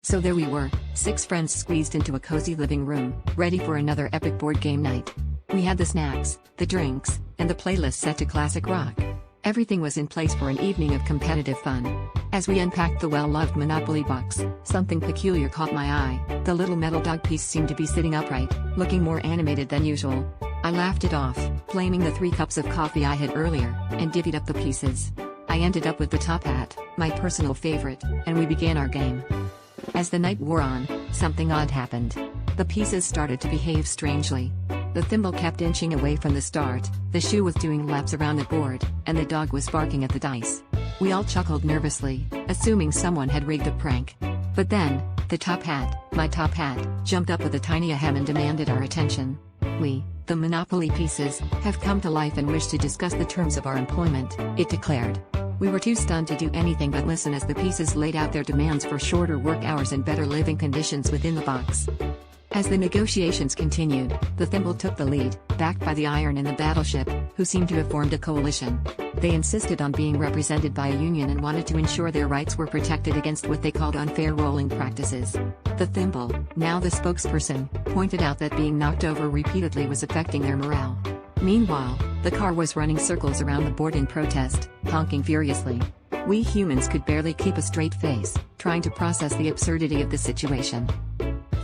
So there we were, 6 friends squeezed into a cozy living room, ready for another epic board game night. We had the snacks, the drinks, and the playlist set to classic rock. Everything was in place for an evening of competitive fun. As we unpacked the well-loved Monopoly box, something peculiar caught my eye. The little metal dog piece seemed to be sitting upright, looking more animated than usual. I laughed it off, blaming the 3 cups of coffee I had earlier, and divvied up the pieces. I ended up with the top hat, my personal favorite, and we began our game. As the night wore on, something odd happened. The pieces started to behave strangely. The thimble kept inching away from the start, the shoe was doing laps around the board, and the dog was barking at the dice. We all chuckled nervously, assuming someone had rigged a prank. But then, the top hat, my top hat, jumped up with a tiny ahem and demanded our attention. We, the Monopoly pieces, have come to life and wish to discuss the terms of our employment, it declared. We were too stunned to do anything but listen as the pieces laid out their demands for shorter work hours and better living conditions within the box. As the negotiations continued, the thimble took the lead, backed by the iron and the battleship, who seemed to have formed a coalition. They insisted on being represented by a union and wanted to ensure their rights were protected against what they called unfair rolling practices. The thimble, now the spokesperson, pointed out that being knocked over repeatedly was affecting their morale. Meanwhile, the car was running circles around the board in protest, honking furiously. We humans could barely keep a straight face, trying to process the absurdity of the situation.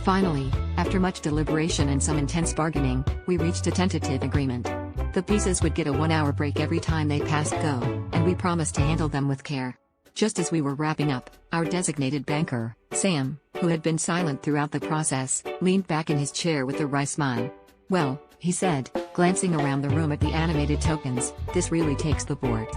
Finally, after much deliberation and some intense bargaining, we reached a tentative agreement. The pieces would get a 1-hour break every time they passed go, and we promised to handle them with care. Just as we were wrapping up, our designated banker, Sam, who had been silent throughout the process, leaned back in his chair with a wry smile. "Well," he said, glancing around the room at the animated tokens, "this really takes the board."